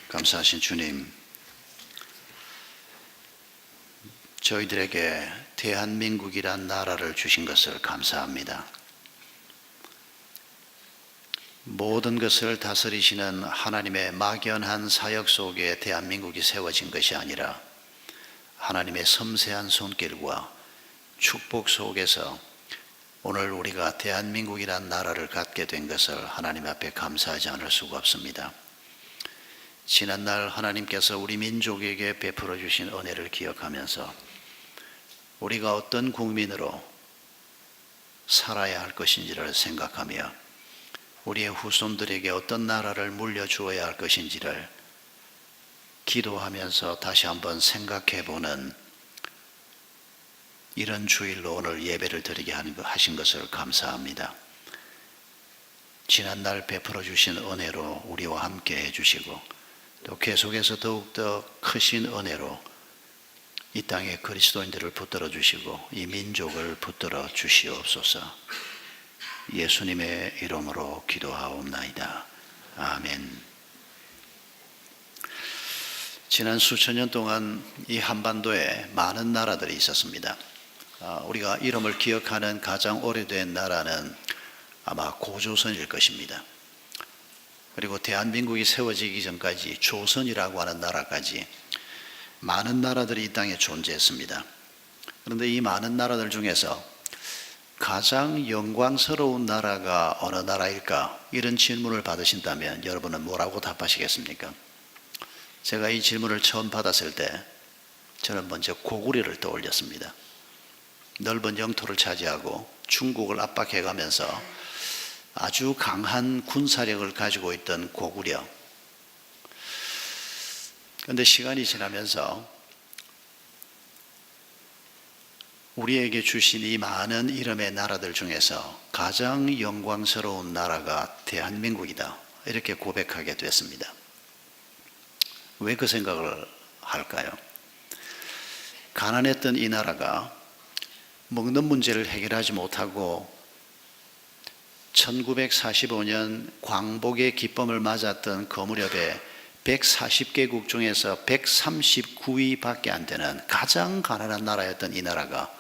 감사하신 주님, 저희들에게 대한민국이란 나라를 주신 것을 감사합니다. 모든 것을 다스리시는 하나님의 막연한 사역 속에 대한민국이 세워진 것이 아니라 하나님의 섬세한 손길과 축복 속에서 오늘 우리가 대한민국이란 나라를 갖게 된 것을 하나님 앞에 감사하지 않을 수가 없습니다. 지난날 하나님께서 우리 민족에게 베풀어 주신 은혜를 기억하면서 우리가 어떤 국민으로 살아야 할 것인지를 생각하며 우리의 후손들에게 어떤 나라를 물려주어야 할 것인지를 기도하면서 다시 한번 생각해보는 이런 주일로 오늘 예배를 드리게 하신 것을 감사합니다. 지난날 베풀어 주신 은혜로 우리와 함께 해주시고 또 계속해서 더욱더 크신 은혜로 이 땅에 그리스도인들을 붙들어 주시고 이 민족을 붙들어 주시옵소서. 예수님의 이름으로 기도하옵나이다. 아멘. 지난 수천 년 동안 이 한반도에 많은 나라들이 있었습니다. 우리가 이름을 기억하는 가장 오래된 나라는 아마 고조선일 것입니다. 그리고 대한민국이 세워지기 전까지 조선이라고 하는 나라까지 많은 나라들이 이 땅에 존재했습니다. 그런데 이 많은 나라들 중에서 가장 영광스러운 나라가 어느 나라일까? 이런 질문을 받으신다면 여러분은 뭐라고 답하시겠습니까? 제가 이 질문을 처음 받았을 때 저는 먼저 고구려를 떠올렸습니다. 넓은 영토를 차지하고 중국을 압박해가면서 아주 강한 군사력을 가지고 있던 고구려. 그런데 시간이 지나면서 우리에게 주신 이 많은 이름의 나라들 중에서 가장 영광스러운 나라가 대한민국이다. 이렇게 고백하게 됐습니다. 왜 그 생각을 할까요? 가난했던 이 나라가 먹는 문제를 해결하지 못하고 1945년 광복의 기쁨을 맞았던 그 무렵에 140개국 중에서 139위밖에 안 되는 가장 가난한 나라였던 이 나라가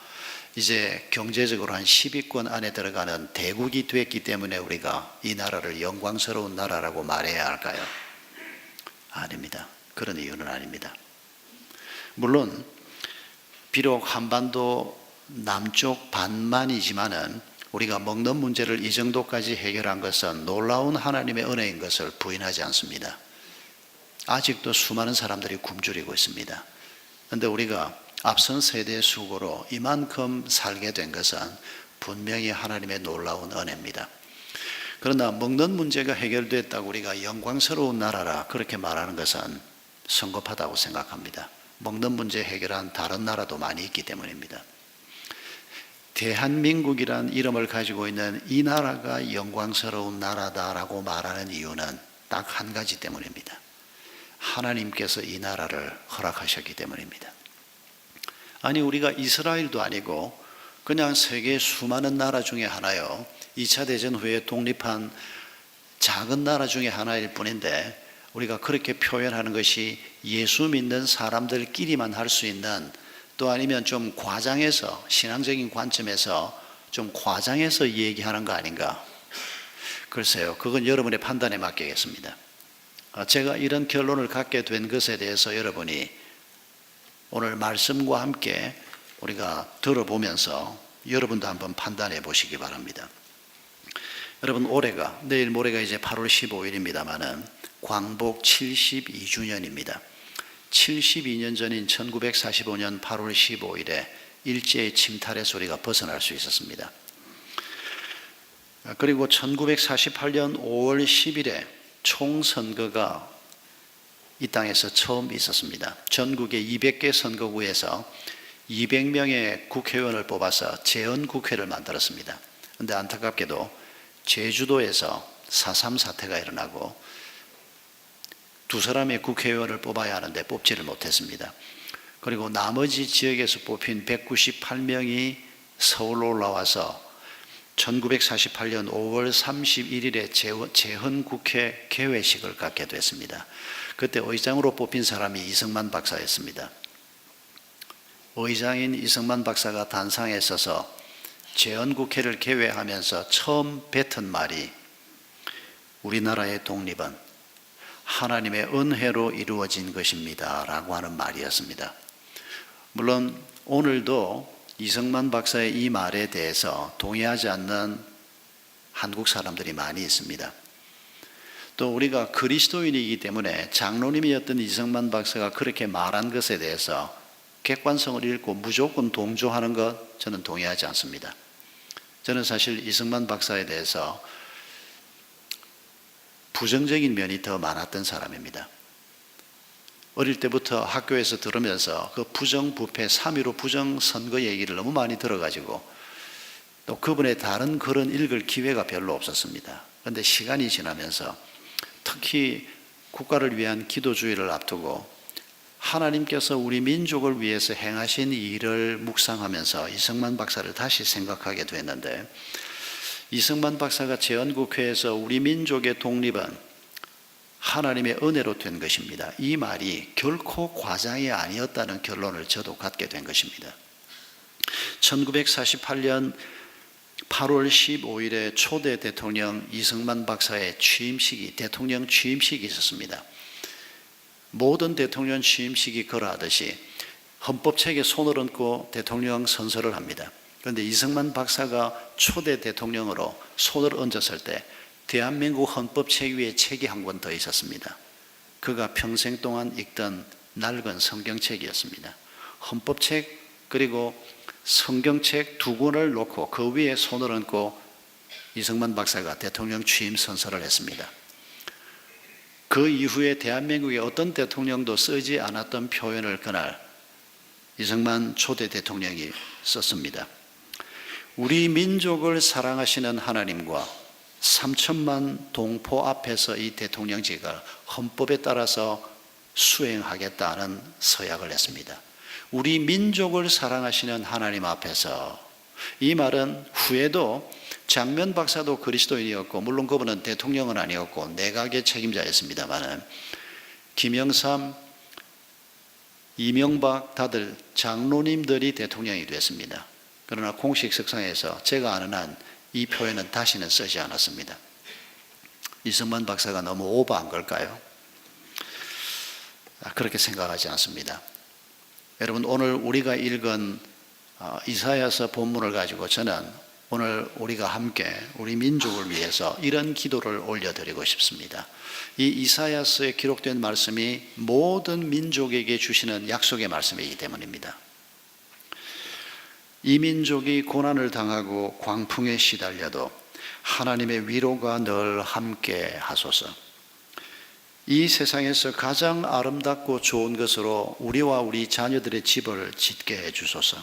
이제 경제적으로 한 10위권 안에 들어가는 대국이 됐기 때문에 우리가 이 나라를 영광스러운 나라라고 말해야 할까요? 아닙니다. 그런 이유는 아닙니다. 물론 비록 한반도 남쪽 반만이지만은 우리가 먹는 문제를 이 정도까지 해결한 것은 놀라운 하나님의 은혜인 것을 부인하지 않습니다. 아직도 수많은 사람들이 굶주리고 있습니다. 그런데 우리가 앞선 세대의 수고로 이만큼 살게 된 것은 분명히 하나님의 놀라운 은혜입니다. 그러나 먹는 문제가 해결됐다고 우리가 영광스러운 나라라 그렇게 말하는 것은 성급하다고 생각합니다. 먹는 문제 해결한 다른 나라도 많이 있기 때문입니다. 대한민국이란 이름을 가지고 있는 이 나라가 영광스러운 나라다라고 말하는 이유는 딱 한 가지 때문입니다. 하나님께서 이 나라를 허락하셨기 때문입니다. 아니 우리가 이스라엘도 아니고 그냥 세계 수많은 나라 중에 하나요. 2차 대전 후에 독립한 작은 나라 중에 하나일 뿐인데 우리가 그렇게 표현하는 것이 예수 믿는 사람들끼리만 할 수 있는 또 아니면 좀 과장해서 신앙적인 관점에서 좀 과장해서 얘기하는 거 아닌가? 글쎄요. 그건 여러분의 판단에 맡기겠습니다. 제가 이런 결론을 갖게 된 것에 대해서 여러분이 오늘 말씀과 함께 우리가 들어보면서 여러분도 한번 판단해 보시기 바랍니다. 여러분 올해가 내일 모레가 이제 8월 15일입니다만은 광복 72주년입니다. 72년 전인 1945년 8월 15일에 일제의 침탈에서 우리가 벗어날 수 있었습니다. 그리고 1948년 5월 10일에 총선거가 이 땅에서 처음 있었습니다. 전국의 200개 선거구에서 200명의 국회의원을 뽑아서 재헌국회를 만들었습니다. 그런데 안타깝게도 제주도에서 4.3 사태가 일어나고 두 사람의 국회의원을 뽑아야 하는데 뽑지를 못했습니다. 그리고 나머지 지역에서 뽑힌 198명이 서울로 올라와서 1948년 5월 31일에 재헌국회 개회식을 갖게 됐습니다. 그때 의장으로 뽑힌 사람이 이승만 박사였습니다. 의장인 이승만 박사가 단상에 서서 재헌국회를 개회하면서 처음 뱉은 말이 우리나라의 독립은 하나님의 은혜로 이루어진 것입니다 라고 하는 말이었습니다. 물론 오늘도 이승만 박사의 이 말에 대해서 동의하지 않는 한국 사람들이 많이 있습니다. 또 우리가 그리스도인이기 때문에 장로님이었던 이승만 박사가 그렇게 말한 것에 대해서 객관성을 잃고 무조건 동조하는 것 저는 동의하지 않습니다. 저는 사실 이승만 박사에 대해서 부정적인 면이 더 많았던 사람입니다. 어릴 때부터 학교에서 들으면서 그 부정부패 3.15 부정선거 얘기를 너무 많이 들어가지고 또 그분의 다른 글은 읽을 기회가 별로 없었습니다. 그런데 시간이 지나면서 특히 국가를 위한 기도주의를 앞두고 하나님께서 우리 민족을 위해서 행하신 일을 묵상하면서 이승만 박사를 다시 생각하게 됐는데, 이승만 박사가 재헌국회에서 우리 민족의 독립은 하나님의 은혜로 된 것입니다, 이 말이 결코 과장이 아니었다는 결론을 저도 갖게 된 것입니다. 1948년 8월 15일에 초대 대통령 이승만 박사의 취임식이, 대통령 취임식이 있었습니다. 모든 대통령 취임식이 그러하듯이 헌법책에 손을 얹고 대통령 선서를 합니다. 그런데 이승만 박사가 초대 대통령으로 손을 얹었을 때 대한민국 헌법책 위에 책이 한 권 더 있었습니다. 그가 평생 동안 읽던 낡은 성경책이었습니다. 헌법책 그리고 성경책 두 권을 놓고 그 위에 손을 얹고 이승만 박사가 대통령 취임 선서를 했습니다. 그 이후에 대한민국의 어떤 대통령도 쓰지 않았던 표현을 그날 이승만 초대 대통령이 썼습니다. 우리 민족을 사랑하시는 하나님과 3천만 동포 앞에서 이 대통령직을 헌법에 따라서 수행하겠다는 서약을 했습니다. 우리 민족을 사랑하시는 하나님 앞에서, 이 말은 후에도 장면 박사도 그리스도인이었고, 물론 그분은 대통령은 아니었고 내각의 책임자였습니다만, 김영삼, 이명박 다들 장로님들이 대통령이 됐습니다. 그러나 공식 석상에서 제가 아는 한 이 표현은 다시는 쓰지 않았습니다. 이승만 박사가 너무 오버한 걸까요? 그렇게 생각하지 않습니다. 여러분, 오늘 우리가 읽은 이사야서 본문을 가지고 저는 오늘 우리가 함께 우리 민족을 위해서 이런 기도를 올려드리고 싶습니다. 이 이사야서에 기록된 말씀이 모든 민족에게 주시는 약속의 말씀이기 때문입니다. 이 민족이 고난을 당하고 광풍에 시달려도 하나님의 위로가 늘 함께 하소서. 이 세상에서 가장 아름답고 좋은 것으로 우리와 우리 자녀들의 집을 짓게 해주소서.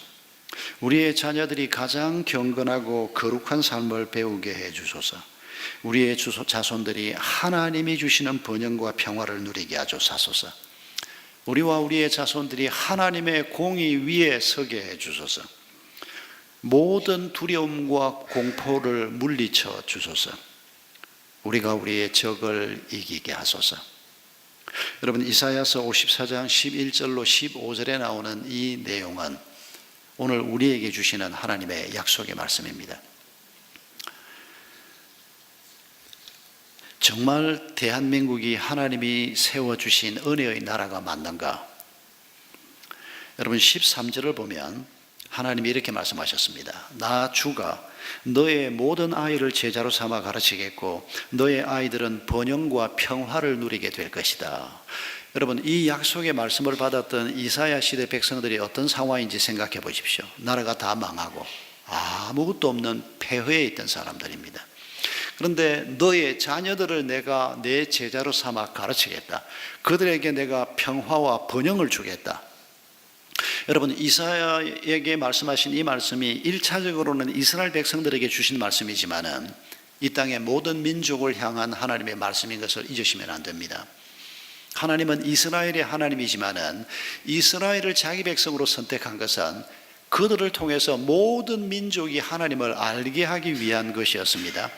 우리의 자녀들이 가장 경건하고 거룩한 삶을 배우게 해주소서. 우리의 자손들이 하나님이 주시는 번영과 평화를 누리게 하소서. 우리와 우리의 자손들이 하나님의 공의 위에 서게 해주소서. 모든 두려움과 공포를 물리쳐 주소서. 우리가 우리의 적을 이기게 하소서. 여러분, 이사야서 54장 11절로 15절에 나오는 이 내용은 오늘 우리에게 주시는 하나님의 약속의 말씀입니다. 정말 대한민국이 하나님이 세워주신 은혜의 나라가 맞는가? 여러분, 13절을 보면 하나님이 이렇게 말씀하셨습니다. 나 주가 너의 모든 아이를 제자로 삼아 가르치겠고 너의 아이들은 번영과 평화를 누리게 될 것이다. 여러분, 이 약속의 말씀을 받았던 이사야 시대 백성들이 어떤 상황인지 생각해 보십시오. 나라가 다 망하고 아무것도 없는 폐허에 있던 사람들입니다. 그런데 너의 자녀들을 내가 내 제자로 삼아 가르치겠다. 그들에게 내가 평화와 번영을 주겠다. 여러분, 이사야에게 말씀하신 이 말씀이 1차적으로는 이스라엘 백성들에게 주신 말씀이지만은 이 땅의 모든 민족을 향한 하나님의 말씀인 것을 잊으시면 안 됩니다. 하나님은 이스라엘의 하나님이지만은 이스라엘을 자기 백성으로 선택한 것은 그들을 통해서 모든 민족이 하나님을 알게 하기 위한 것이었습니다.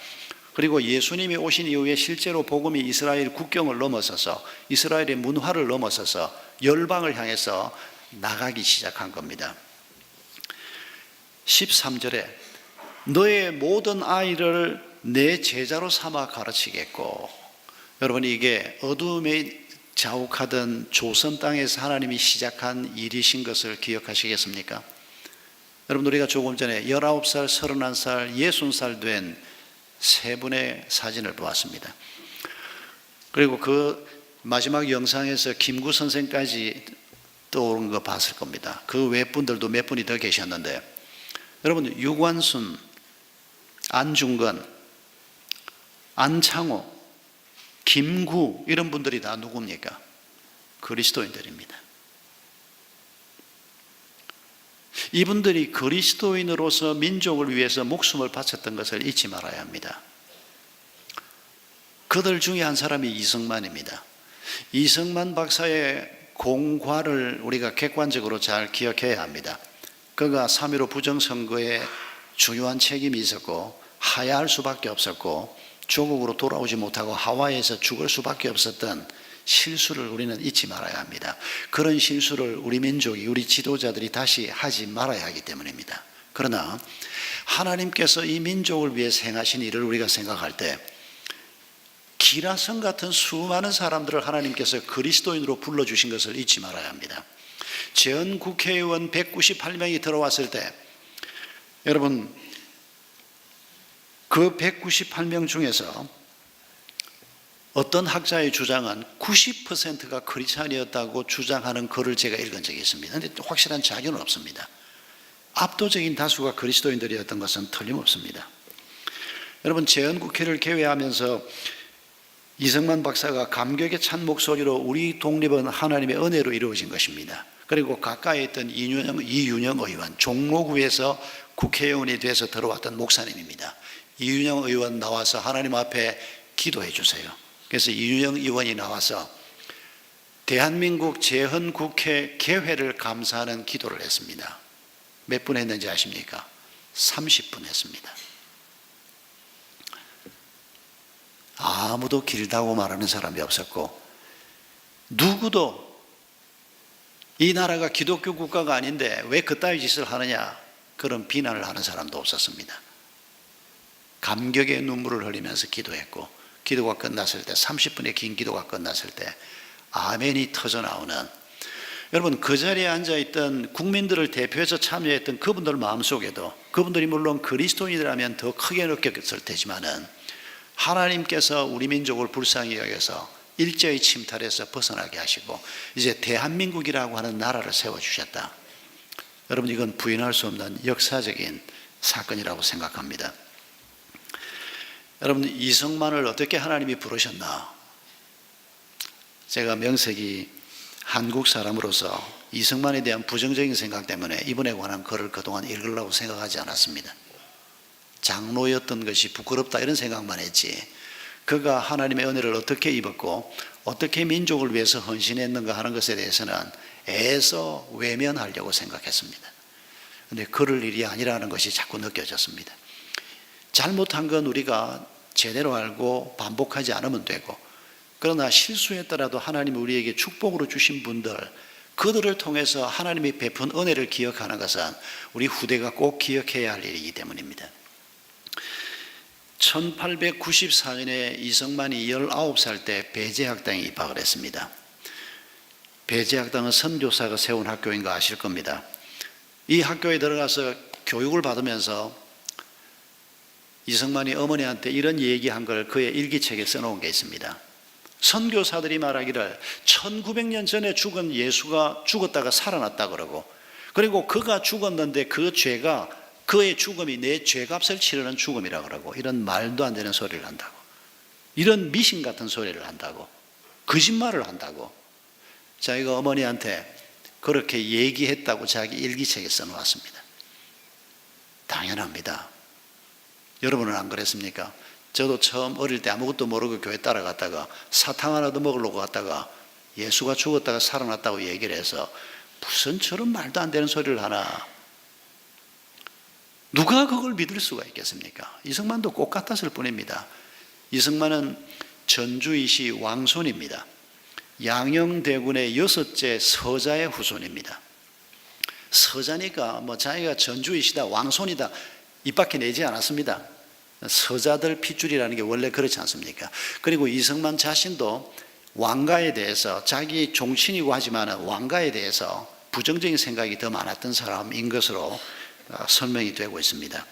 그리고 예수님이 오신 이후에 실제로 복음이 이스라엘 국경을 넘어서서 이스라엘의 문화를 넘어서서 열방을 향해서 나가기 시작한 겁니다. 13절에 너의 모든 아이를 내 제자로 삼아 가르치겠고, 여러분 이게 어둠에 자욱하던 조선 땅에서 하나님이 시작한 일이신 것을 기억하시겠습니까? 여러분 우리가 조금 전에 19살, 31살, 60살 된 세 분의 사진을 보았습니다. 그리고 그 마지막 영상에서 김구 선생까지 떠오른 거 봤을 겁니다. 그 외 분들도 몇 분이 더 계셨는데, 여러분 유관순, 안중근, 안창호, 김구 이런 분들이 다 누굽니까? 그리스도인들입니다. 이분들이 그리스도인으로서 민족을 위해서 목숨을 바쳤던 것을 잊지 말아야 합니다. 그들 중에 한 사람이 이승만입니다. 이승만 박사의 공과를 우리가 객관적으로 잘 기억해야 합니다. 그가 3.15 부정선거에 중요한 책임이 있었고 하야할 수밖에 없었고 조국으로 돌아오지 못하고 하와이에서 죽을 수밖에 없었던 실수를 우리는 잊지 말아야 합니다. 그런 실수를 우리 민족이, 우리 지도자들이 다시 하지 말아야 하기 때문입니다. 그러나 하나님께서 이 민족을 위해 행하신 일을 우리가 생각할 때 기라성 같은 수많은 사람들을 하나님께서 그리스도인으로 불러주신 것을 잊지 말아야 합니다. 전 국회의원 198명이 들어왔을 때 여러분 그 198명 중에서 어떤 학자의 주장은 90%가 크리스찬이었다고 주장하는 글을 제가 읽은 적이 있습니다. 그런데 확실한 자료는 없습니다. 압도적인 다수가 그리스도인들이었던 것은 틀림없습니다. 여러분 재헌국회를 개회하면서 이승만 박사가 감격에 찬 목소리로 우리 독립은 하나님의 은혜로 이루어진 것입니다. 그리고 가까이 있던 이윤영 의원, 종로구에서 국회의원이 돼서 들어왔던 목사님입니다. 이윤영 의원 나와서 하나님 앞에 기도해 주세요. 그래서 이윤영 의원이 나와서 대한민국 재헌국회 개회를 감사하는 기도를 했습니다. 몇 분 했는지 아십니까? 30분 했습니다. 아무도 길다고 말하는 사람이 없었고 누구도 이 나라가 기독교 국가가 아닌데 왜 그따위 짓을 하느냐 그런 비난을 하는 사람도 없었습니다. 감격의 눈물을 흘리면서 기도했고 기도가 끝났을 때 30분의 긴 기도가 끝났을 때 아멘이 터져 나오는, 여러분 그 자리에 앉아있던 국민들을 대표해서 참여했던 그분들 마음속에도, 그분들이 물론 그리스도인이라면 더 크게 느꼈을 테지만은 하나님께서 우리 민족을 불쌍히 여겨서 일제의 침탈에서 벗어나게 하시고 이제 대한민국이라고 하는 나라를 세워주셨다. 여러분 이건 부인할 수 없는 역사적인 사건이라고 생각합니다. 여러분 이승만을 어떻게 하나님이 부르셨나? 제가 명색이 한국 사람으로서 이승만에 대한 부정적인 생각 때문에 이분에 관한 글을 그동안 읽으려고 생각하지 않았습니다. 장로였던 것이 부끄럽다 이런 생각만 했지 그가 하나님의 은혜를 어떻게 입었고 어떻게 민족을 위해서 헌신했는가 하는 것에 대해서는 애써 외면하려고 생각했습니다. 그런데 그럴 일이 아니라는 것이 자꾸 느껴졌습니다. 잘못한 건 우리가 제대로 알고 반복하지 않으면 되고, 그러나 실수했더라도 하나님이 우리에게 축복으로 주신 분들, 그들을 통해서 하나님이 베푼 은혜를 기억하는 것은 우리 후대가 꼭 기억해야 할 일이기 때문입니다. 1894년에 이승만이 19살 때 배제학당에 입학을 했습니다. 배제학당은 선교사가 세운 학교인 거 아실 겁니다. 이 학교에 들어가서 교육을 받으면서 이승만이 어머니한테 이런 얘기한 걸 그의 일기책에 써놓은 게 있습니다. 선교사들이 말하기를 1900년 전에 죽은 예수가 죽었다가 살아났다 그러고, 그리고 그가 죽었는데 그 죄가, 그의 죽음이 내 죄값을 치르는 죽음이라 그러고, 이런 말도 안 되는 소리를 한다고, 이런 미신 같은 소리를 한다고, 거짓말을 한다고 자기가 어머니한테 그렇게 얘기했다고 자기 일기책에 써놓았습니다. 당연합니다. 여러분은 안 그랬습니까? 저도 처음 어릴 때 아무것도 모르고 교회 따라갔다가 사탕 하나도 먹으려고 갔다가 예수가 죽었다가 살아났다고 얘기를 해서 무슨 저런 말도 안 되는 소리를 하나, 누가 그걸 믿을 수가 있겠습니까? 이승만도 꼭 같았을 뿐입니다. 이승만은 전주이시 왕손입니다. 양녕대군의 6째 서자의 후손입니다. 서자니까 자기가 전주이시다, 왕손이다 입 밖에 내지 않았습니다. 서자들 핏줄이라는 게 원래 그렇지 않습니까? 그리고 이승만 자신도 왕가에 대해서, 자기 종친이고 하지만 왕가에 대해서 부정적인 생각이 더 많았던 사람인 것으로 설명이 되고 있습니다.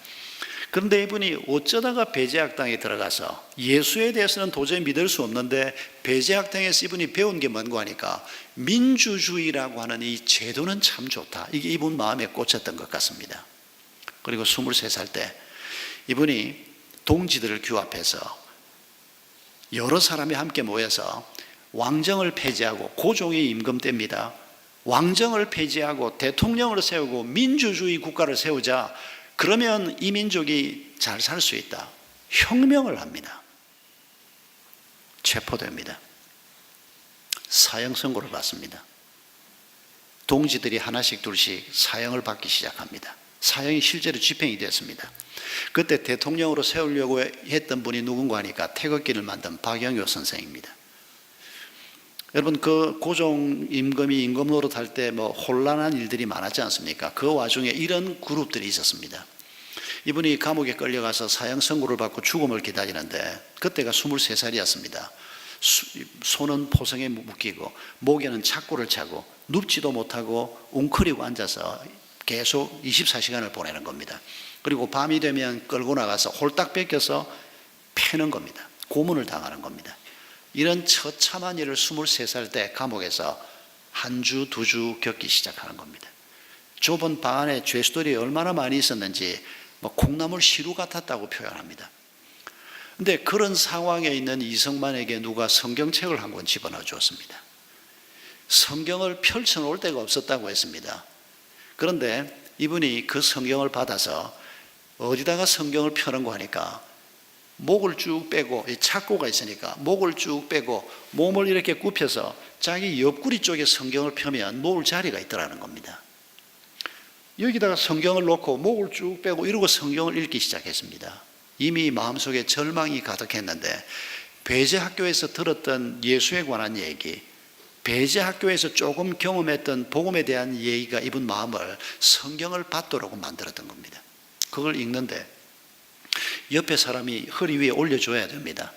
그런데 이분이 어쩌다가 배제학당에 들어가서, 예수에 대해서는 도저히 믿을 수 없는데 배제학당에서 이분이 배운 게 뭔고 하니까 민주주의라고 하는 이 제도는 참 좋다, 이게 이분 마음에 꽂혔던 것 같습니다. 그리고 23살 때 이분이 동지들을 규합해서 여러 사람이 함께 모여서 왕정을 폐지하고, 고종이 임금 때입니다. 왕정을 폐지하고 대통령을 세우고 민주주의 국가를 세우자. 그러면 이 민족이 잘 살 수 있다. 혁명을 합니다. 체포됩니다. 사형 선고를 받습니다. 동지들이 하나씩 둘씩 사형을 받기 시작합니다. 사형이 실제로 집행이 됐습니다. 그때 대통령으로 세우려고 했던 분이 누군가 하니까 태극기를 만든 박영효 선생입니다. 여러분, 그 고종 임금이 임금 노릇할 때 혼란한 일들이 많았지 않습니까? 그 와중에 이런 그룹들이 있었습니다. 이분이 감옥에 끌려가서 사형 선고를 받고 죽음을 기다리는데 그때가 23살이었습니다. 손은 포성에 묶이고 목에는 착고를 차고 눕지도 못하고 웅크리고 앉아서 계속 24시간을 보내는 겁니다. 그리고 밤이 되면 끌고 나가서 홀딱 뺏겨서 패는 겁니다. 고문을 당하는 겁니다. 이런 처참한 일을 23살 때 감옥에서 한 주, 두 주 겪기 시작하는 겁니다. 좁은 방 안에 죄수들이 얼마나 많이 있었는지 콩나물 시루 같았다고 표현합니다. 그런데 그런 상황에 있는 이승만에게 누가 성경책을 한 권 집어넣어 주었습니다. 성경을 펼쳐놓을 데가 없었다고 했습니다. 그런데 이분이 그 성경을 받아서 어디다가 성경을 펴는고 하니까 목을 쭉 빼고, 착고가 있으니까 목을 쭉 빼고 몸을 이렇게 굽혀서 자기 옆구리 쪽에 성경을 펴면 놓을 자리가 있더라는 겁니다. 여기다가 성경을 놓고 목을 쭉 빼고 이러고 성경을 읽기 시작했습니다. 이미 마음속에 절망이 가득했는데 배제학교에서 들었던 예수에 관한 얘기, 배제학교에서 조금 경험했던 복음에 대한 얘기가 이분 마음을 성경을 받도록 만들었던 겁니다. 그걸 읽는데 옆에 사람이 허리 위에 올려줘야 됩니다.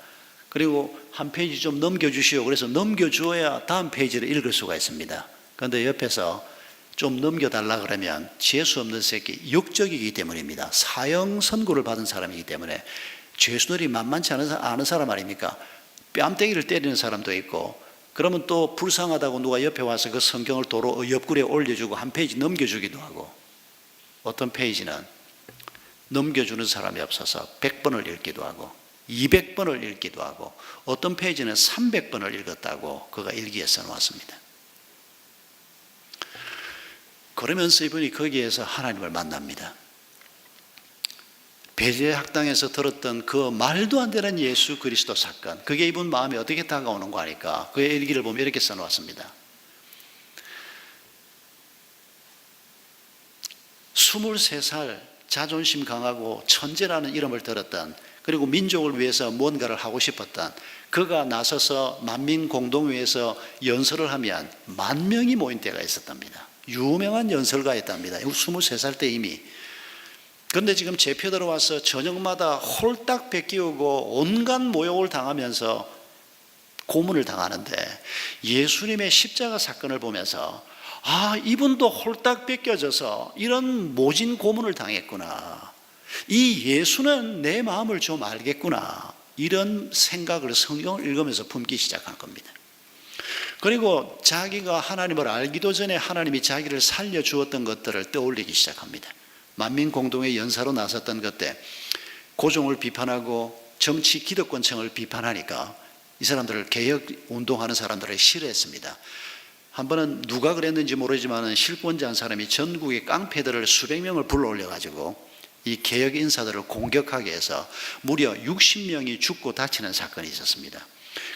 그리고 한 페이지 좀 넘겨주시오. 그래서 넘겨줘야 다음 페이지를 읽을 수가 있습니다. 그런데 옆에서 좀 넘겨달라 그러면 재수없는 새끼, 역적이기 때문입니다. 사형 선고를 받은 사람이기 때문에 죄수들이 만만치 않은 사람 아닙니까? 뺨때기를 때리는 사람도 있고, 그러면 또 불쌍하다고 누가 옆에 와서 그 성경을 도로 옆구리에 올려주고 한 페이지 넘겨주기도 하고, 어떤 페이지는 넘겨주는 사람이 없어서 100번을 읽기도 하고 200번을 읽기도 하고 어떤 페이지는 300번을 읽었다고 그가 일기에 써놓았습니다. 그러면서 이분이 거기에서 하나님을 만납니다. 배제학당에서 들었던 그 말도 안 되는 예수 그리스도 사건, 그게 이분 마음에 어떻게 다가오는 거 아니까 그의 일기를 보면 이렇게 써놓았습니다. 23살 자존심 강하고 천재라는 이름을 들었던, 그리고 민족을 위해서 무언가를 하고 싶었던 그가 나서서 만민공동회에서 연설을 하면 10,000명이 모인 때가 있었답니다. 유명한 연설가였답니다. 23살 때 이미. 그런데 지금 제표 들어와서 저녁마다 홀딱 베끼우고 온갖 모욕을 당하면서 고문을 당하는데 예수님의 십자가 사건을 보면서 이분도 홀딱 뺏겨져서 이런 모진 고문을 당했구나. 이 예수는 내 마음을 좀 알겠구나. 이런 생각을 성경을 읽으면서 품기 시작한 겁니다. 그리고 자기가 하나님을 알기도 전에 하나님이 자기를 살려주었던 것들을 떠올리기 시작합니다. 만민공동의 연사로 나섰던 그때 고종을 비판하고 정치 기득권층을 비판하니까 이 사람들을 개혁운동하는 사람들을 싫어했습니다. 한 번은 누가 그랬는지 모르지만 실권자 한 사람이 전국의 깡패들을 수백 명을 불러올려가지고 이 개혁 인사들을 공격하게 해서 무려 60명이 죽고 다치는 사건이 있었습니다.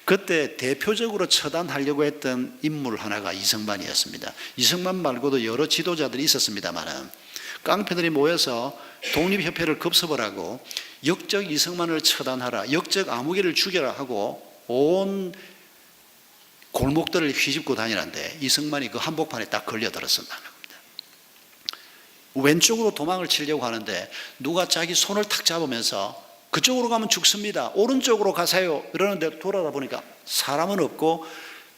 그때 대표적으로 처단하려고 했던 인물 하나가 이승만이었습니다. 이승만 말고도 여러 지도자들이 있었습니다만 깡패들이 모여서 독립협회를 급습을 하고 역적 이승만을 처단하라, 역적 아무개를 죽여라 하고 온 골목들을 휘집고 다니는데 이승만이 그 한복판에 딱 걸려들었었다는 겁니다. 왼쪽으로 도망을 치려고 하는데 누가 자기 손을 탁 잡으면서 그쪽으로 가면 죽습니다, 오른쪽으로 가세요 이러는데 돌아다 보니까 사람은 없고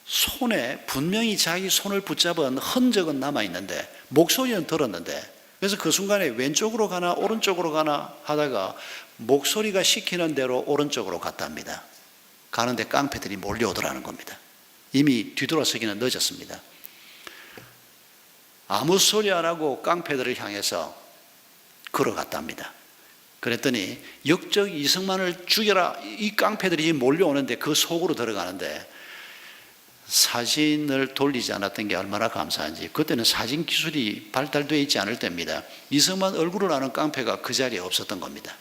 손에 분명히 자기 손을 붙잡은 흔적은 남아있는데 목소리는 들었는데, 그래서 그 순간에 왼쪽으로 가나 오른쪽으로 가나 하다가 목소리가 시키는 대로 오른쪽으로 갔답니다. 가는데 깡패들이 몰려오더라는 겁니다. 이미 뒤돌아서기는 늦었습니다. 아무 소리 안 하고 깡패들을 향해서 걸어갔답니다. 그랬더니 역적 이승만을 죽여라, 이 깡패들이 몰려오는데 그 속으로 들어가는데 사진을 돌리지 않았던 게 얼마나 감사한지, 그때는 사진 기술이 발달되어 있지 않을 때입니다. 이승만 얼굴을 아는 깡패가 그 자리에 없었던 겁니다.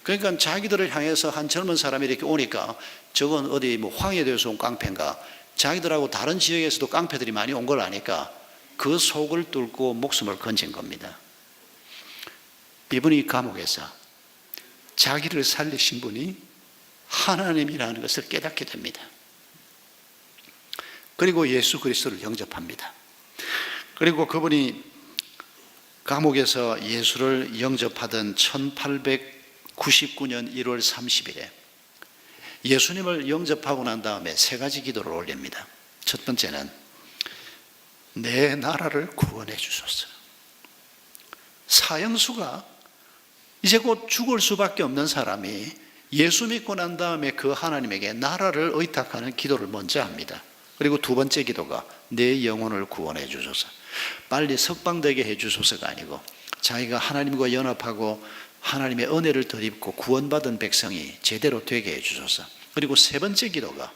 그러니까 자기들을 향해서 한 젊은 사람이 이렇게 오니까 저건 어디 뭐 황해도에서 온 깡패인가, 자기들하고 다른 지역에서도 깡패들이 많이 온 걸 아니까 그 속을 뚫고 목숨을 건진 겁니다. 이분이 감옥에서 자기를 살리신 분이 하나님이라는 것을 깨닫게 됩니다. 그리고 예수 그리스도를 영접합니다. 그리고 그분이 감옥에서 예수를 영접하던 1899년 1월 30일에 예수님을 영접하고 난 다음에 세 가지 기도를 올립니다. 첫 번째는 내 나라를 구원해 주소서. 사형수가 이제 곧 죽을 수밖에 없는 사람이 예수 믿고 난 다음에 그 하나님에게 나라를 의탁하는 기도를 먼저 합니다. 그리고 두 번째 기도가 내 영혼을 구원해 주소서. 빨리 석방되게 해 주소서가 아니고 자기가 하나님과 연합하고 하나님의 은혜를 덧입고 구원받은 백성이 제대로 되게 해 주소서. 그리고 세 번째 기도가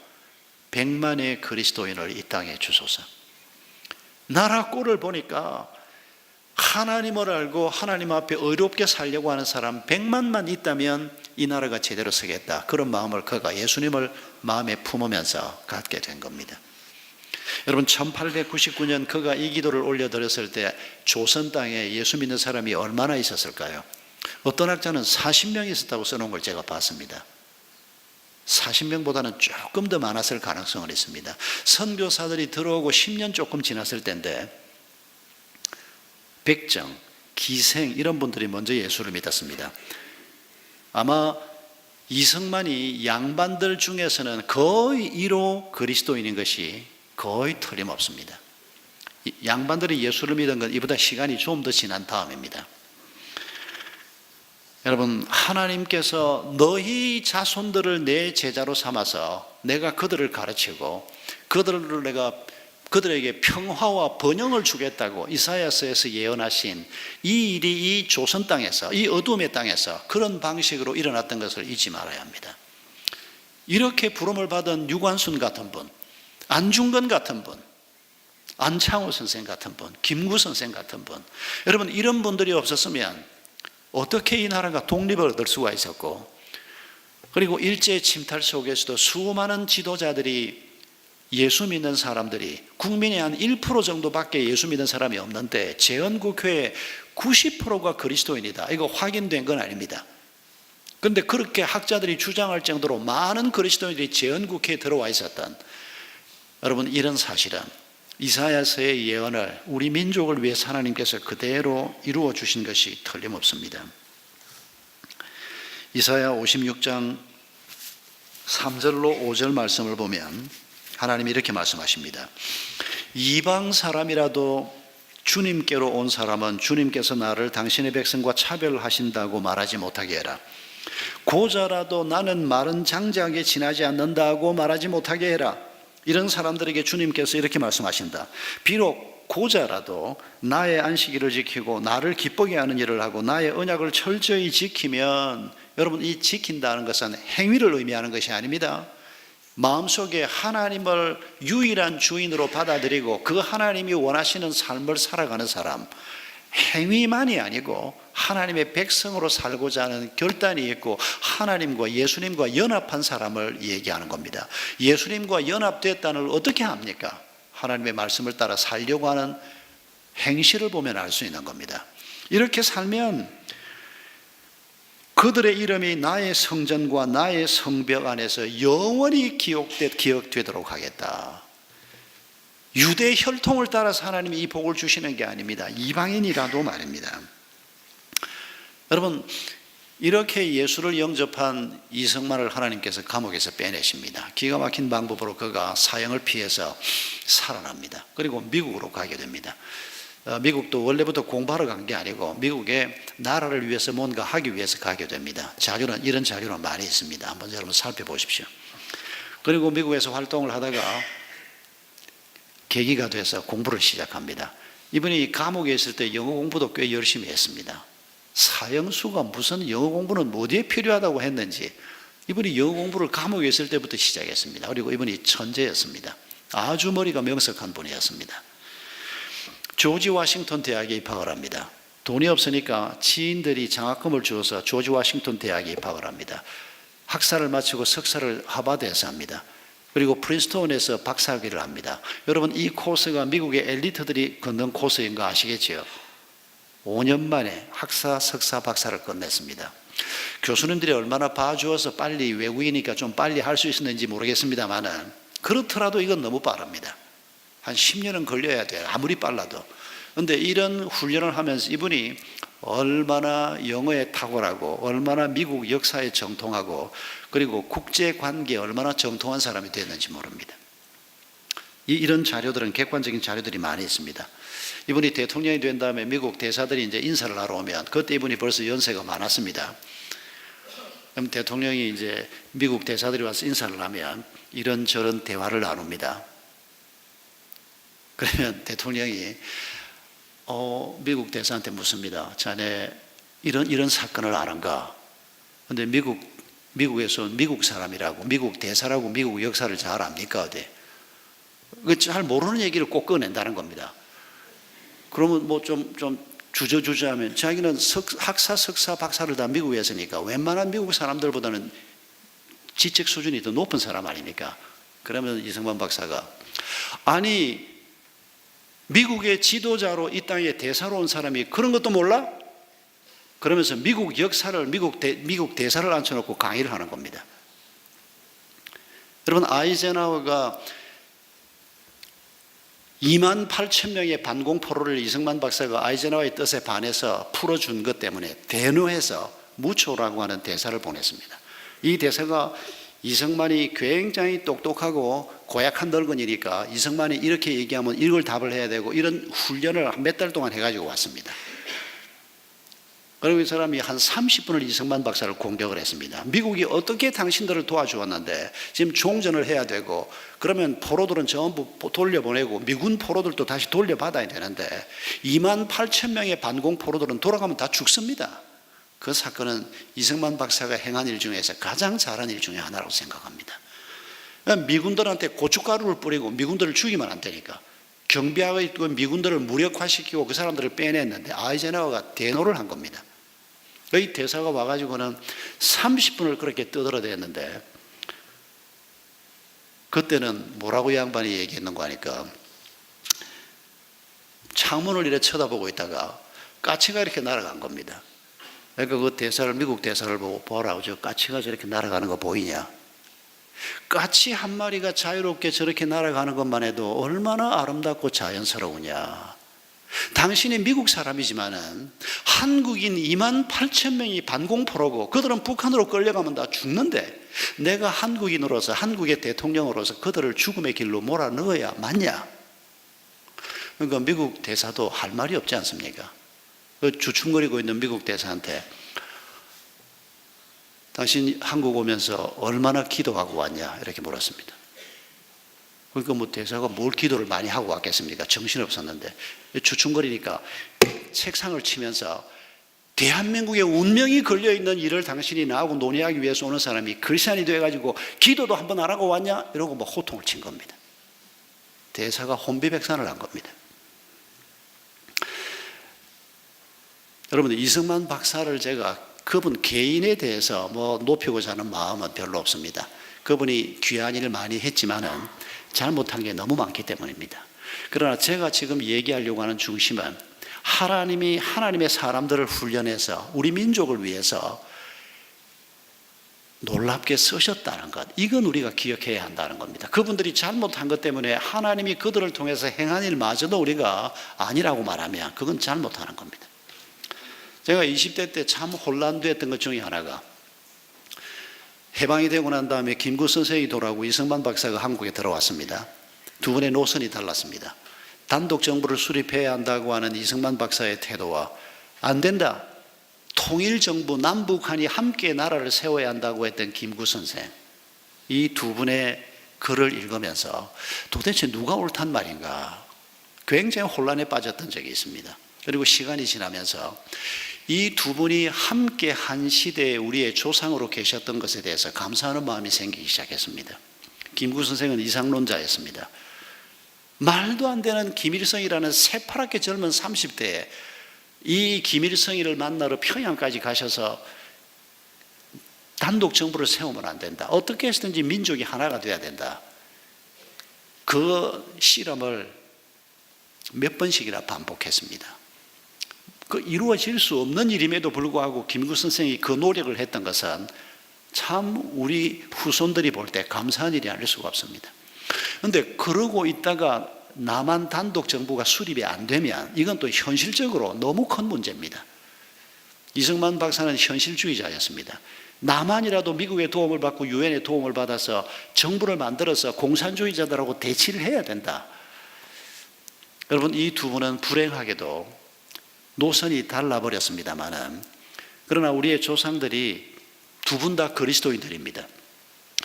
100만의 그리스도인을 이 땅에 주소서. 나라 꼴을 보니까 하나님을 알고 하나님 앞에 의롭게 살려고 하는 사람 100만만 있다면 이 나라가 제대로 서겠다, 그런 마음을 그가 예수님을 마음에 품으면서 갖게 된 겁니다. 여러분, 1899년 그가 이 기도를 올려드렸을 때 조선 땅에 예수 믿는 사람이 얼마나 있었을까요? 어떤 학자는 40명이 있었다고 써놓은 걸 제가 봤습니다. 40명보다는 조금 더 많았을 가능성은 있습니다. 선교사들이 들어오고 10년 조금 지났을 때인데 백정, 기생 이런 분들이 먼저 예수를 믿었습니다. 아마 이승만이 양반들 중에서는 거의 1호 그리스도인인 것이 거의 틀림없습니다. 양반들이 예수를 믿은 건 이보다 시간이 좀 더 지난 다음입니다. 여러분, 하나님께서 너희 자손들을 내 제자로 삼아서 내가 그들을 가르치고 그들에게 평화와 번영을 주겠다고 이사야서에서 예언하신 이 일이 이 조선 땅에서, 이 어둠의 땅에서 그런 방식으로 일어났던 것을 잊지 말아야 합니다. 이렇게 부름을 받은 유관순 같은 분, 안중근 같은 분, 안창호 선생 같은 분, 김구 선생 같은 분, 여러분 이런 분들이 없었으면 어떻게 이 나라가 독립을 얻을 수가 있었고, 그리고 일제 침탈 속에서도 수많은 지도자들이 예수 믿는 사람들이 국민의 한 1% 정도밖에 예수 믿는 사람이 없는데 재헌국회의 90%가 그리스도인이다, 이거 확인된 건 아닙니다. 그런데 그렇게 학자들이 주장할 정도로 많은 그리스도인들이 재헌국회에 들어와 있었던, 여러분 이런 사실은 이사야서의 예언을 우리 민족을 위해서 하나님께서 그대로 이루어 주신 것이 틀림없습니다. 이사야 56장 3절로 5절 말씀을 보면 하나님이 이렇게 말씀하십니다. 이방 사람이라도 주님께로 온 사람은 주님께서 나를 당신의 백성과 차별하신다고 말하지 못하게 해라. 고자라도 나는 마른 장작에 지나지 않는다고 말하지 못하게 해라. 이런 사람들에게 주님께서 이렇게 말씀하신다. 비록 고자라도 나의 안식일을 지키고 나를 기쁘게 하는 일을 하고 나의 언약을 철저히 지키면, 여러분 이 지킨다는 것은 행위를 의미하는 것이 아닙니다. 마음속에 하나님을 유일한 주인으로 받아들이고 그 하나님이 원하시는 삶을 살아가는 사람, 행위만이 아니고 하나님의 백성으로 살고자 하는 결단이 있고 하나님과 예수님과 연합한 사람을 얘기하는 겁니다. 예수님과 연합됐다는 걸 어떻게 합니까? 하나님의 말씀을 따라 살려고 하는 행실을 보면 알 수 있는 겁니다. 이렇게 살면 그들의 이름이 나의 성전과 나의 성벽 안에서 영원히 기억되도록 하겠다. 유대 혈통을 따라서 하나님이 이 복을 주시는 게 아닙니다. 이방인이라도 말입니다. 여러분, 이렇게 예수를 영접한 이성만을 하나님께서 감옥에서 빼내십니다. 기가 막힌 방법으로 그가 사형을 피해서 살아납니다. 그리고 미국으로 가게 됩니다. 미국도 원래부터 공부하러 간 게 아니고 미국에 나라를 위해서 뭔가 하기 위해서 가게 됩니다. 이런 자료는 많이 있습니다. 한번 여러분 살펴보십시오. 그리고 미국에서 활동을 하다가 계기가 돼서 공부를 시작합니다. 이분이 감옥에 있을 때 영어 공부도 꽤 열심히 했습니다. 사형수가 무슨 영어 공부는 어디에 필요하다고 했는지 이분이 영어 공부를 감옥에 있을 때부터 시작했습니다. 그리고 이분이 천재였습니다. 아주 머리가 명석한 분이었습니다. 조지 워싱턴 대학에 입학을 합니다. 돈이 없으니까 지인들이 장학금을 주어서 조지 워싱턴 대학에 입학을 합니다. 학사를 마치고 석사를 하버드에서 합니다. 그리고 프린스턴에서 박사학위를 합니다. 여러분, 이 코스가 미국의 엘리트들이 걷는 코스인 거 아시겠죠? 5년 만에 학사, 석사, 박사를 끝냈습니다. 교수님들이 얼마나 봐주어서 빨리 외국이니까 좀 빨리 할 수 있었는지 모르겠습니다만은 그렇더라도 이건 너무 빠릅니다. 한 10년은 걸려야 돼요. 아무리 빨라도. 그런데 이런 훈련을 하면서 이분이 얼마나 영어에 탁월하고 얼마나 미국 역사에 정통하고 그리고 국제관계에 얼마나 정통한 사람이 됐는지 모릅니다. 이런 자료들은 객관적인 자료들이 많이 있습니다. 이분이 대통령이 된 다음에 미국 대사들이 이제 인사를 하러 오면 그때 이분이 벌써 연세가 많았습니다. 그럼 대통령이 이제 미국 대사들이 와서 인사를 하면 이런저런 대화를 나눕니다. 그러면 대통령이 미국 대사한테 묻습니다. 자네 이런 사건을 아는가? 근데 미국에서 미국 사람이라고 미국 대사라고 미국 역사를 잘 압니까? 어디? 잘 모르는 얘기를 꼭 꺼낸다는 겁니다. 그러면 뭐 좀 주저하면 자기는 학사, 석사, 박사를 다 미국에 했으니까 웬만한 미국 사람들보다는 지적 수준이 더 높은 사람 아닙니까? 그러면 이성만 박사가 아니 미국의 지도자로 이 땅에 대사로 온 사람이 그런 것도 몰라? 그러면서 미국 역사를 미국 대사를 앉혀놓고 강의를 하는 겁니다. 여러분, 아이젠하워가 28,000명의 반공포로를 이성만 박사가 아이젠하워의 뜻에 반해서 풀어준 것 때문에 대노해서 무초라고 하는 대사를 보냈습니다. 이 대사가 이성만이 굉장히 똑똑하고 고약한 늙은이니까 이성만이 이렇게 얘기하면 이걸 답을 해야 되고 이런 훈련을 몇 달 동안 해가지고 왔습니다. 그리고 이 사람이 한 30분을 이성만 박사를 공격을 했습니다. 미국이 어떻게 당신들을 도와주었는데 지금 종전을 해야 되고 그러면 포로들은 전부 돌려보내고 미군 포로들도 다시 돌려받아야 되는데 28,000명의 반공 포로들은 돌아가면 다 죽습니다. 그 사건은 이성만 박사가 행한 일 중에서 가장 잘한 일 중에 하나라고 생각합니다. 미군들한테 고춧가루를 뿌리고 미군들을 죽이면 안 되니까 경비하고 미군들을 무력화시키고 그 사람들을 빼냈는데 아이젠하워가 대노를 한 겁니다. 이 대사가 와가지고는 30분을 그렇게 떠들어댔는데 그때는 뭐라고 양반이 얘기했는가 하니까 창문을 이렇게 쳐다보고 있다가 까치가 이렇게 날아간 겁니다. 그러니까 그 대사를 미국 대사를 보고 보라고 저 까치가 저렇게 날아가는 거 보이냐? 까치 한 마리가 자유롭게 저렇게 날아가는 것만 해도 얼마나 아름답고 자연스러우냐. 당신이 미국 사람이지만은 한국인 28,000명이 반공포로고 그들은 북한으로 끌려가면 다 죽는데 내가 한국인으로서 한국의 대통령으로서 그들을 죽음의 길로 몰아넣어야 맞냐? 그러니까 미국 대사도 할 말이 없지 않습니까? 그 주춤거리고 있는 미국 대사한테 당신 한국 오면서 얼마나 기도하고 왔냐 이렇게 물었습니다. 그러니까 뭐 대사가 뭘 기도를 많이 하고 왔겠습니까? 정신없었는데 주춤거리니까 책상을 치면서 대한민국의 운명이 걸려있는 일을 당신이 나하고 논의하기 위해서 오는 사람이 크리스찬이 돼가지고 기도도 한번 안 하고 왔냐? 이러고 뭐 호통을 친 겁니다. 대사가 혼비백산을 한 겁니다. 여러분들 이성만 박사를 제가 그분 개인에 대해서 뭐 높이고자 하는 마음은 별로 없습니다. 그분이 귀한 일을 많이 했지만은 잘못한 게 너무 많기 때문입니다. 그러나 제가 지금 얘기하려고 하는 중심은 하나님이 하나님의 사람들을 훈련해서 우리 민족을 위해서 놀랍게 쓰셨다는 것, 이건 우리가 기억해야 한다는 겁니다. 그분들이 잘못한 것 때문에 하나님이 그들을 통해서 행한 일마저도 우리가 아니라고 말하면 그건 잘못하는 겁니다. 제가 20대 때 참 혼란됐던 것 중에 하나가, 해방이 되고 난 다음에 김구 선생이 돌아오고 이승만 박사가 한국에 들어왔습니다. 두 분의 노선이 달랐습니다. 단독 정부를 수립해야 한다고 하는 이승만 박사의 태도와, 안 된다, 통일정부 남북한이 함께 나라를 세워야 한다고 했던 김구 선생, 이 두 분의 글을 읽으면서 도대체 누가 옳단 말인가 굉장히 혼란에 빠졌던 적이 있습니다. 그리고 시간이 지나면서 이 두 분이 함께 한 시대에 우리의 조상으로 계셨던 것에 대해서 감사하는 마음이 생기기 시작했습니다. 김구 선생은 이상론자였습니다. 말도 안 되는 김일성이라는 새파랗게 젊은 30대에 이 김일성이를 만나러 평양까지 가셔서 단독 정부를 세우면 안 된다, 어떻게 해서든지 민족이 하나가 돼야 된다, 그 실험을 몇 번씩이나 반복했습니다. 그 이루어질 수 없는 일임에도 불구하고 김구 선생이 그 노력을 했던 것은 참 우리 후손들이 볼 때 감사한 일이 아닐 수가 없습니다. 그런데 그러고 있다가 남한 단독 정부가 수립이 안 되면 이건 또 현실적으로 너무 큰 문제입니다. 이승만 박사는 현실주의자였습니다. 남한이라도 미국의 도움을 받고 유엔의 도움을 받아서 정부를 만들어서 공산주의자들하고 대치를 해야 된다. 여러분, 이 두 분은 불행하게도 노선이 달라버렸습니다마는, 그러나 우리의 조상들이 두 분 다 그리스도인들입니다.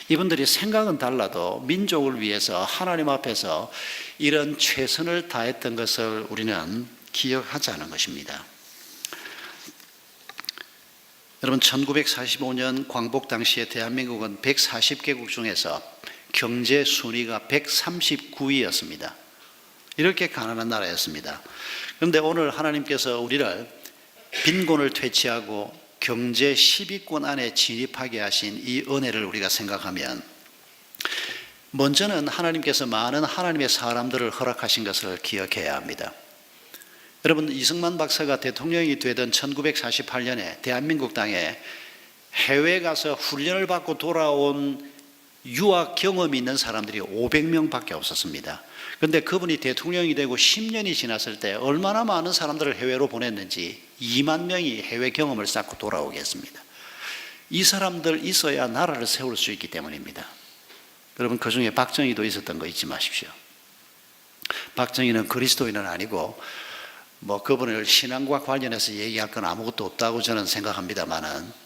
이분들이 생각은 달라도 민족을 위해서 하나님 앞에서 이런 최선을 다했던 것을 우리는 기억하자는 것입니다. 여러분, 1945년 광복 당시에 대한민국은 140개국 중에서 경제 순위가 139위였습니다. 이렇게 가난한 나라였습니다. 그런데 오늘 하나님께서 우리를 빈곤을 퇴치하고 경제 10위권 안에 진입하게 하신 이 은혜를 우리가 생각하면, 먼저는 하나님께서 많은 하나님의 사람들을 허락하신 것을 기억해야 합니다. 여러분, 이승만 박사가 대통령이 되던 1948년에 대한민국 땅에 해외에 가서 훈련을 받고 돌아온 유학 경험이 있는 사람들이 500명밖에 없었습니다. 그런데 그분이 대통령이 되고 10년이 지났을 때 얼마나 많은 사람들을 해외로 보냈는지 2만 명이 해외 경험을 쌓고 돌아오게 했습니다. 이 사람들 있어야 나라를 세울 수 있기 때문입니다. 여러분, 그 중에 박정희도 있었던 거 잊지 마십시오. 박정희는 그리스도인은 아니고 그분을 신앙과 관련해서 얘기할 건 아무것도 없다고 저는 생각합니다만은,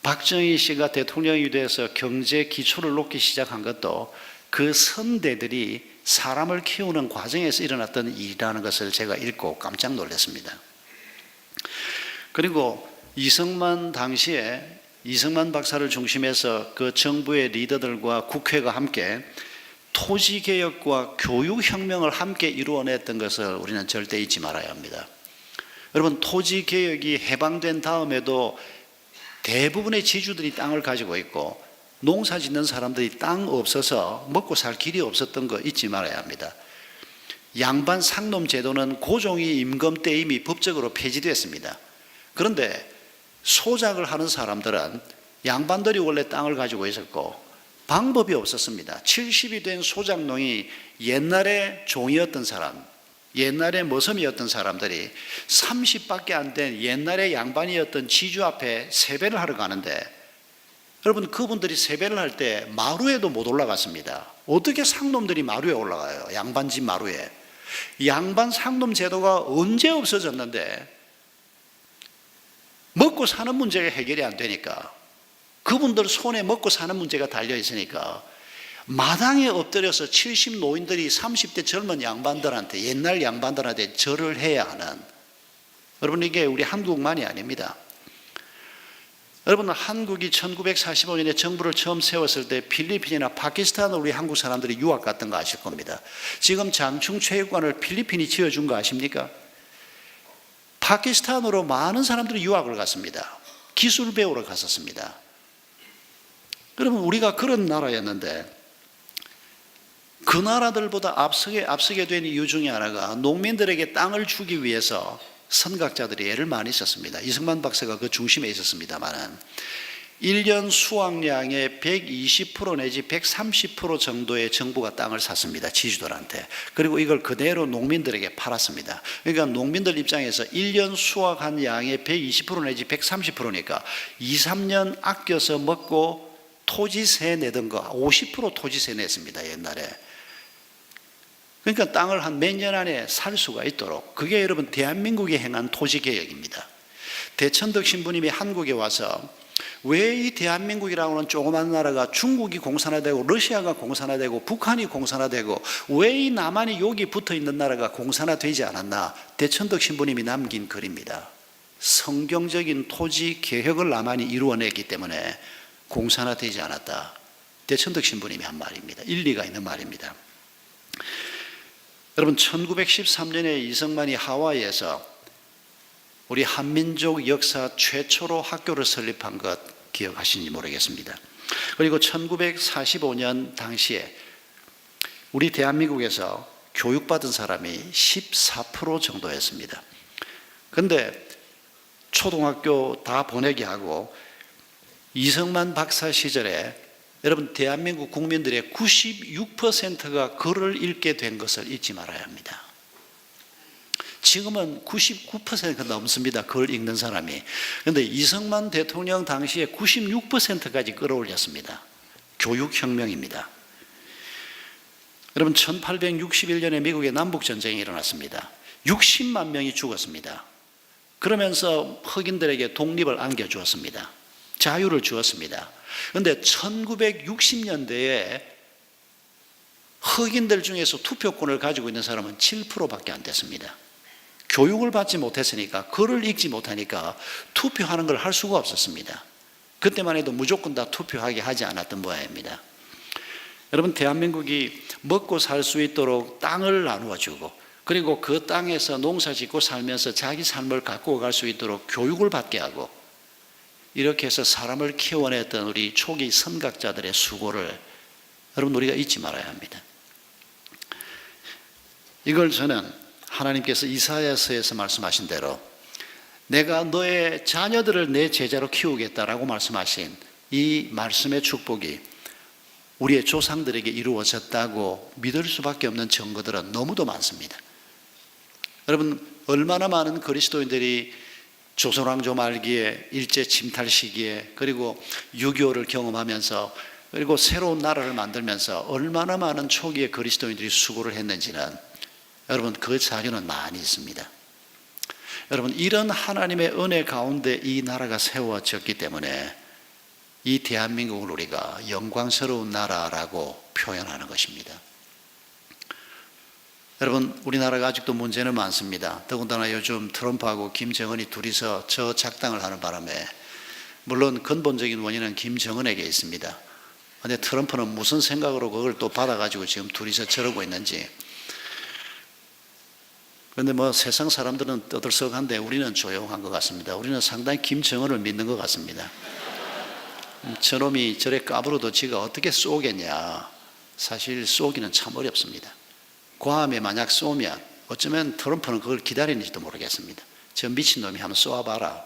박정희 씨가 대통령이 돼서 경제 기초를 놓기 시작한 것도 그 선대들이 사람을 키우는 과정에서 일어났던 일이라는 것을 제가 읽고 깜짝 놀랐습니다. 그리고 이승만 당시에 이승만 박사를 중심해서 그 정부의 리더들과 국회가 함께 토지개혁과 교육혁명을 함께 이루어냈던 것을 우리는 절대 잊지 말아야 합니다. 여러분, 토지개혁이 해방된 다음에도 대부분의 지주들이 땅을 가지고 있고 농사 짓는 사람들이 땅 없어서 먹고 살 길이 없었던 거 잊지 말아야 합니다. 양반 상놈 제도는 고종이 임금 때 이미 법적으로 폐지됐습니다. 그런데 소작을 하는 사람들은 양반들이 원래 땅을 가지고 있었고 방법이 없었습니다. 70이 된 소작농이 옛날에 종이었던 사람, 옛날에 머슴이었던 사람들이 30밖에 안 된 옛날에 양반이었던 지주 앞에 세배를 하러 가는데, 여러분, 그분들이 세배를 할 때 마루에도 못 올라갔습니다. 어떻게 상놈들이 마루에 올라가요? 양반집 마루에. 양반 상놈 제도가 언제 없어졌는데 먹고 사는 문제가 해결이 안 되니까, 그분들 손에 먹고 사는 문제가 달려 있으니까 마당에 엎드려서 70 노인들이 30대 젊은 양반들한테, 옛날 양반들한테 절을 해야 하는, 여러분, 이게 우리 한국만이 아닙니다. 여러분, 한국이 1945년에 정부를 처음 세웠을 때 필리핀이나 파키스탄으로 우리 한국 사람들이 유학 갔던 거 아실 겁니다. 지금 장충체육관을 필리핀이 지어준 거 아십니까? 파키스탄으로 많은 사람들이 유학을 갔습니다. 기술 배우러 갔었습니다. 여러분, 우리가 그런 나라였는데 그 나라들보다 앞서게 된 이유 중에 하나가 농민들에게 땅을 주기 위해서 선각자들이 애를 많이 썼습니다. 이승만 박사가 그 중심에 있었습니다만 1년 수확량의 120% 내지 130% 정도의 정부가 땅을 샀습니다. 지주들한테. 그리고 이걸 그대로 농민들에게 팔았습니다. 그러니까 농민들 입장에서 1년 수확한 양의 120% 내지 130%니까 2, 3년 아껴서 먹고 토지세 내던 거 50% 토지세 냈습니다. 옛날에. 그러니까 땅을 한 몇 년 안에 살 수가 있도록, 그게 여러분 대한민국이 행한 토지개혁입니다. 대천덕 신부님이 한국에 와서 왜 이 대한민국이라고 하는 조그만 나라가 중국이 공산화되고 러시아가 공산화되고 북한이 공산화되고 왜 이 남한이 여기 붙어있는 나라가 공산화되지 않았나, 대천덕 신부님이 남긴 글입니다. 성경적인 토지 개혁을 남한이 이루어냈기 때문에 공산화되지 않았다. 대천덕 신부님이 한 말입니다. 일리가 있는 말입니다. 여러분 1913년에 이승만이 하와이에서 우리 한민족 역사 최초로 학교를 설립한 것 기억하시는지 모르겠습니다. 그리고 1945년 당시에 우리 대한민국에서 교육받은 사람이 14% 정도였습니다. 그런데 초등학교 다 보내게 하고 이승만 박사 시절에 여러분 대한민국 국민들의 96%가 글을 읽게 된 것을 잊지 말아야 합니다. 지금은 99%가 넘습니다. 글 읽는 사람이. 그런데 이승만 대통령 당시에 96%까지 끌어올렸습니다. 교육혁명입니다. 여러분 1861년에 미국의 남북전쟁이 일어났습니다. 60만 명이 죽었습니다. 그러면서 흑인들에게 독립을 안겨주었습니다. 자유를 주었습니다. 그런데 1960년대에 흑인들 중에서 투표권을 가지고 있는 사람은 7%밖에 안 됐습니다. 교육을 받지 못했으니까, 글을 읽지 못하니까 투표하는 걸 할 수가 없었습니다. 그때만 해도 무조건 다 투표하게 하지 않았던 모양입니다. 여러분 대한민국이 먹고 살 수 있도록 땅을 나누어 주고, 그리고 그 땅에서 농사 짓고 살면서 자기 삶을 갖고 갈 수 있도록 교육을 받게 하고, 이렇게 해서 사람을 키워냈던 우리 초기 선각자들의 수고를 여러분 우리가 잊지 말아야 합니다. 이걸 저는 하나님께서 이사야서에서 말씀하신 대로 내가 너의 자녀들을 내 제자로 키우겠다라고 말씀하신 이 말씀의 축복이 우리의 조상들에게 이루어졌다고 믿을 수밖에 없는 증거들은 너무도 많습니다. 여러분 얼마나 많은 그리스도인들이 조선왕조 말기에 일제 침탈 시기에 그리고 6.25를 경험하면서 그리고 새로운 나라를 만들면서 얼마나 많은 초기의 그리스도인들이 수고를 했는지는 여러분 그 자료는 많이 있습니다. 여러분 이런 하나님의 은혜 가운데 이 나라가 세워졌기 때문에 이 대한민국을 우리가 영광스러운 나라라고 표현하는 것입니다. 여러분 우리나라가 아직도 문제는 많습니다. 더군다나 요즘 트럼프하고 김정은이 둘이서 저작당을 하는 바람에, 물론 근본적인 원인은 김정은에게 있습니다. 그런데 트럼프는 무슨 생각으로 그걸 또 받아가지고 지금 둘이서 저러고 있는지. 그런데 뭐 세상 사람들은 떠들썩한데 우리는 조용한 것 같습니다. 우리는 상당히 김정은을 믿는 것 같습니다. 저놈이 저래 까불어도 지가 어떻게 쏘겠냐. 사실 쏘기는 참 어렵습니다. 괌에 만약 쏘면 어쩌면 트럼프는 그걸 기다리는지도 모르겠습니다. 저 미친놈이 한번 쏘아봐라.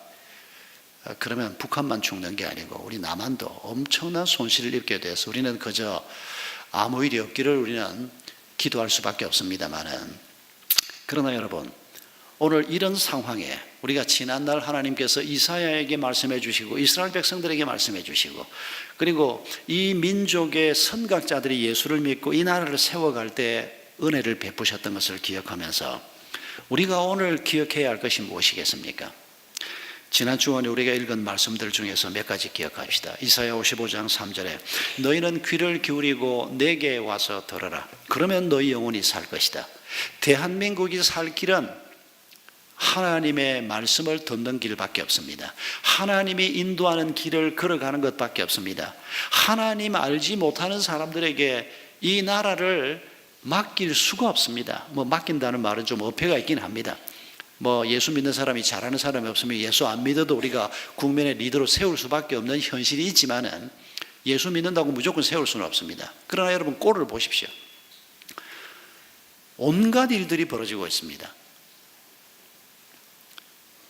그러면 북한만 죽는 게 아니고 우리 남한도 엄청난 손실을 입게 돼서 우리는 그저 아무 일이 없기를 우리는 기도할 수밖에 없습니다만은, 그러나 여러분 오늘 이런 상황에 우리가 지난날 하나님께서 이사야에게 말씀해 주시고 이스라엘 백성들에게 말씀해 주시고 그리고 이 민족의 선각자들이 예수를 믿고 이 나라를 세워갈 때 은혜를 베푸셨던 것을 기억하면서 우리가 오늘 기억해야 할 것이 무엇이겠습니까? 지난 주간에 우리가 읽은 말씀들 중에서 몇 가지 기억합시다. 이사야 55장 3절에 너희는 귀를 기울이고 내게 와서 들어라. 그러면 너희 영혼이 살 것이다. 대한민국이 살 길은 하나님의 말씀을 듣는 길밖에 없습니다. 하나님이 인도하는 길을 걸어가는 것밖에 없습니다. 하나님 알지 못하는 사람들에게 이 나라를 맡길 수가 없습니다. 뭐 맡긴다는 말은 좀 어폐가 있긴 합니다. 뭐 예수 믿는 사람이 잘하는 사람이 없으면 예수 안 믿어도 우리가 국민의 리더로 세울 수밖에 없는 현실이 있지만은 예수 믿는다고 무조건 세울 수는 없습니다. 그러나 여러분 꼴을 보십시오. 온갖 일들이 벌어지고 있습니다.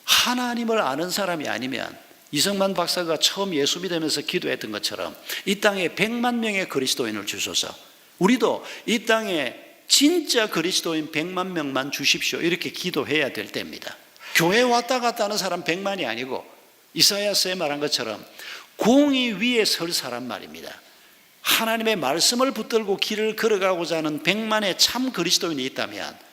하나님을 아는 사람이 아니면 이성만 박사가 처음 예수 믿으면서 기도했던 것처럼 이 땅에 100만 명의 그리스도인을 주소서, 우리도 이 땅에 진짜 그리스도인 100만 명만 주십시오, 이렇게 기도해야 될 때입니다. 교회 왔다 갔다 하는 사람 100만이 아니고 이사야서에 말한 것처럼 공의 위에 설 사람 말입니다. 하나님의 말씀을 붙들고 길을 걸어가고자 하는 100만의 참 그리스도인이 있다면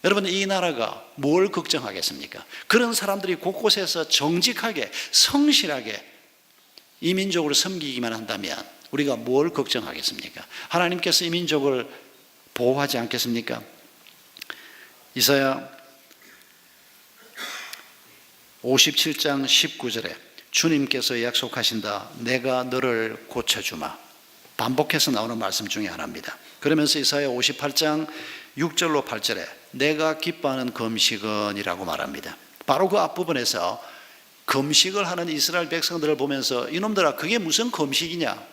여러분, 이 나라가 뭘 걱정하겠습니까? 그런 사람들이 곳곳에서 정직하게 성실하게 이 민족을 섬기기만 한다면 우리가 뭘 걱정하겠습니까? 하나님께서 이 민족을 보호하지 않겠습니까? 이사야 57장 19절에 주님께서 약속하신다. 내가 너를 고쳐주마. 반복해서 나오는 말씀 중에 하나입니다. 그러면서 이사야 58장 6절로 8절에 내가 기뻐하는 금식은 이라고 말합니다. 바로 그 앞부분에서 금식을 하는 이스라엘 백성들을 보면서 이놈들아, 그게 무슨 금식이냐?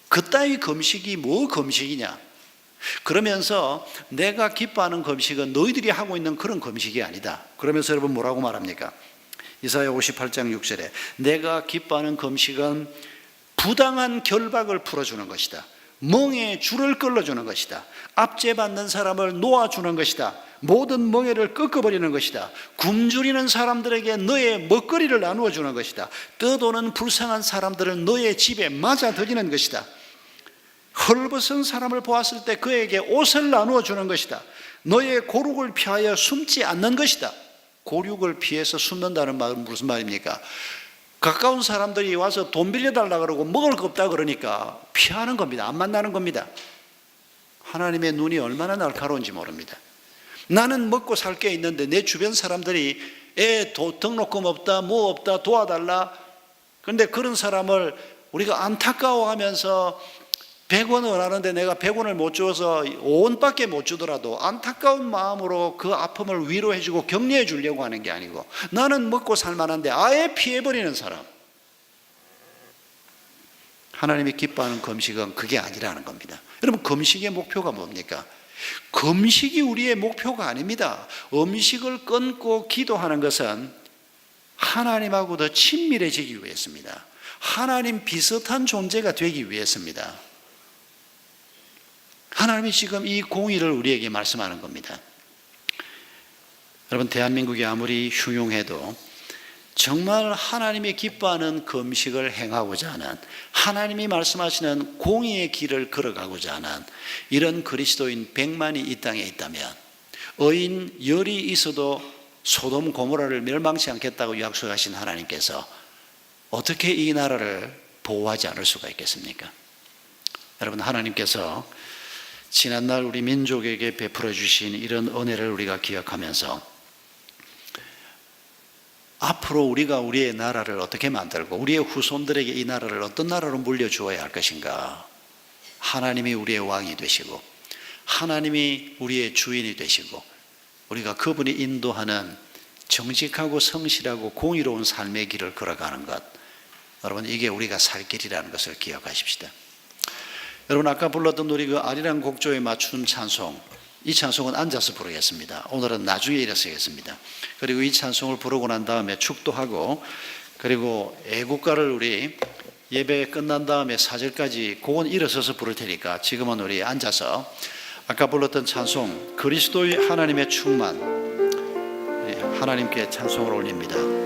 그따위 금식이 뭐 금식이냐? 그러면서 내가 기뻐하는 금식은 너희들이 하고 있는 그런 금식이 아니다. 그러면서 여러분 뭐라고 말합니까? 이사야 58장 6절에 내가 기뻐하는 금식은 부당한 결박을 풀어주는 것이다. 멍에 줄을 끌어주는 것이다. 압제받는 사람을 놓아주는 것이다. 모든 멍에를 꺾어버리는 것이다. 굶주리는 사람들에게 너의 먹거리를 나누어 주는 것이다. 떠도는 불쌍한 사람들을 너의 집에 맞아들이는 것이다. 헐벗은 사람을 보았을 때 그에게 옷을 나누어 주는 것이다. 너의 고륙을 피하여 숨지 않는 것이다. 고륙을 피해서 숨는다는 말은 무슨 말입니까? 가까운 사람들이 와서 돈 빌려달라 그러고 먹을 거 없다 그러니까 피하는 겁니다. 안 만나는 겁니다. 하나님의 눈이 얼마나 날카로운지 모릅니다. 나는 먹고 살 게 있는데 내 주변 사람들이 등록금 없다, 뭐 없다, 도와달라. 그런데 그런 사람을 우리가 안타까워하면서 100원을 원하는데 내가 100원을 못 주어서 5원밖에 못 주더라도 안타까운 마음으로 그 아픔을 위로해 주고 격려해 주려고 하는 게 아니고 나는 먹고 살만한데 아예 피해버리는 사람. 하나님이 기뻐하는 금식은 그게 아니라는 겁니다. 여러분, 금식의 목표가 뭡니까? 금식이 우리의 목표가 아닙니다. 음식을 끊고 기도하는 것은 하나님하고 더 친밀해지기 위해서입니다. 하나님 비슷한 존재가 되기 위해서입니다. 하나님이 지금 이 공의를 우리에게 말씀하는 겁니다. 여러분, 대한민국이 아무리 흉흉해도 정말 하나님이 기뻐하는 금식을 행하고자 하는, 하나님이 말씀하시는 공의의 길을 걸어가고자 하는 이런 그리스도인 100만이 이 땅에 있다면 의인 열이 있어도 소돔 고모라를 멸망치 않겠다고 약속하신 하나님께서 어떻게 이 나라를 보호하지 않을 수가 있겠습니까? 여러분, 하나님께서 지난날 우리 민족에게 베풀어 주신 이런 은혜를 우리가 기억하면서 앞으로 우리가 우리의 나라를 어떻게 만들고 우리의 후손들에게 이 나라를 어떤 나라로 물려주어야 할 것인가? 하나님이 우리의 왕이 되시고 하나님이 우리의 주인이 되시고 우리가 그분이 인도하는 정직하고 성실하고 공의로운 삶의 길을 걸어가는 것, 여러분, 이게 우리가 살 길이라는 것을 기억하십시다. 여러분, 아까 불렀던 우리 그 아리랑 곡조에 맞춘 찬송, 이 찬송은 앉아서 부르겠습니다. 오늘은 나중에 일어서겠습니다. 그리고 이 찬송을 부르고 난 다음에 축도하고, 그리고 애국가를 우리 예배 끝난 다음에 4절까지 그건 일어서서 부를 테니까 지금은 우리 앉아서 아까 불렀던 찬송 그리스도의 하나님의 충만, 하나님께 찬송을 올립니다.